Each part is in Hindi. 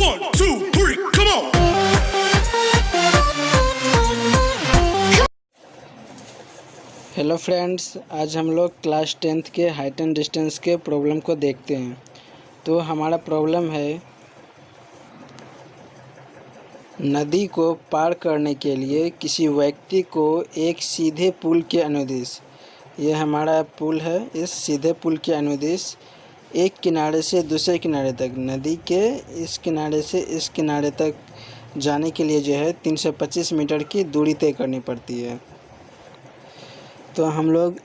1, 2, 3, come on! हेलो फ्रेंड्स, आज हम लोग क्लास 10th के हाइट एंड डिस्टेंस के प्रॉब्लम को देखते हैं। तो हमारा प्रॉब्लम है, नदी को पार करने के लिए किसी व्यक्ति को एक सीधे पुल के अनुदिश, ये हमारा पुल है, इस सीधे पुल के अनुदिश एक किनारे से दूसरे किनारे तक, नदी के इस किनारे से इस किनारे तक जाने के लिए जो है 325 मीटर की दूरी तय करनी पड़ती है। तो हम लोग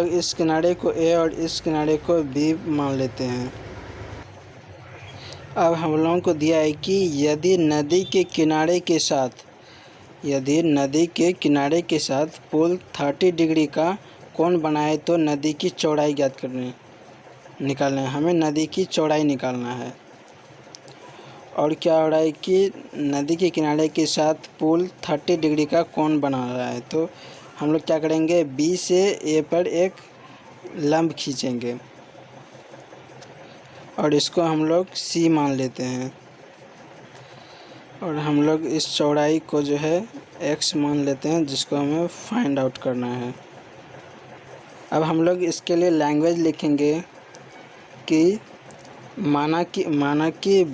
इस किनारे को ए और इस किनारे को बी मान लेते हैं। अब हम लोगों को दिया है कि यदि नदी के किनारे के साथ पुल 30 डिग्री का कोण बनाए तो नदी की चौड़ाई ज्ञात निकालना है। हमें नदी की चौड़ाई निकालना है। और क्या हो रहा है कि नदी के किनारे के साथ पुल 30 डिग्री का कोण बना रहा है, तो हम लोग क्या करेंगे, बी से ए पर एक लंब खींचेंगे और इसको हम लोग सी मान लेते हैं। और हम लोग इस चौड़ाई को जो है एक्स मान लेते हैं, जिसको हमें फाइंड आउट करना है। अब हम लोग इसके लिए लैंग्वेज लिखेंगे कि माना कि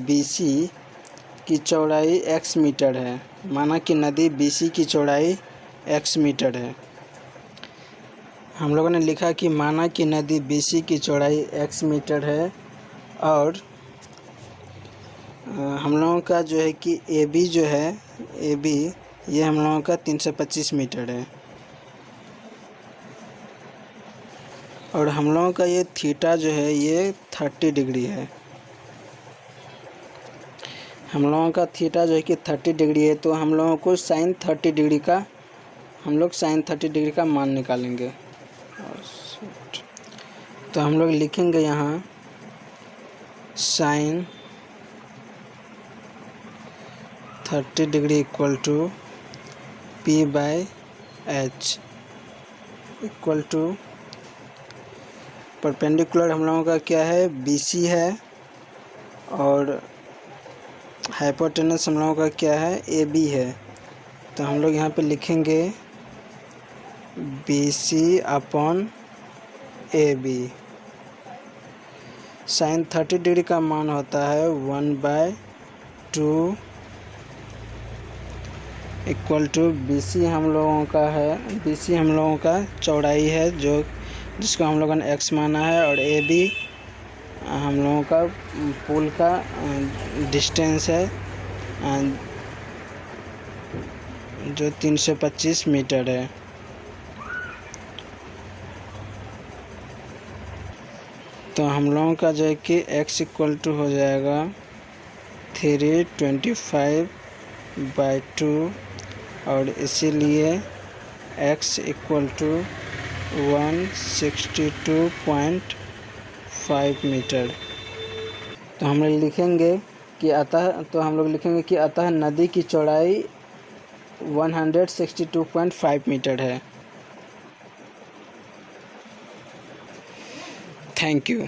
BC की चौड़ाई x मीटर है। माना कि नदी BC की चौड़ाई x मीटर है। हम लोगों ने लिखा कि माना कि नदी BC की चौड़ाई x मीटर है और हम लोगों का जो है कि AB जो है, AB ये हम लोगों का 325 मीटर है और हम लोगों का ये थीटा जो है ये 30 डिग्री है। हम लोगों का थीटा जो है कि 30 डिग्री है, तो हम लोगों को साइन 30 डिग्री का मान निकालेंगे। तो हम लोग लिखेंगे यहाँ sine 30 degree equal to P/H equal to perpendicular हम लोगों का क्या है, BC है और हाइपोटेनस हम लोगों का क्या है, AB है। तो हम लोग यहाँ पे लिखेंगे BC upon AB। Sine 30 degree का मान होता है 1/2 इक्वल टू BC हम लोगों का चौड़ाई है, जिसको हम लोगों ने x माना है, और AB हम लोगों का पुल का डिस्टेंस है जो 325 मीटर है। तो हम लोगों का जो है कि x इक्वल टू हो जाएगा 325/2 और इसीलिए x इक्वल टू 162.5 मीटर। तो हम लोग लिखेंगे कि अतः नदी की चौड़ाई 162.5 मीटर है। Thank you.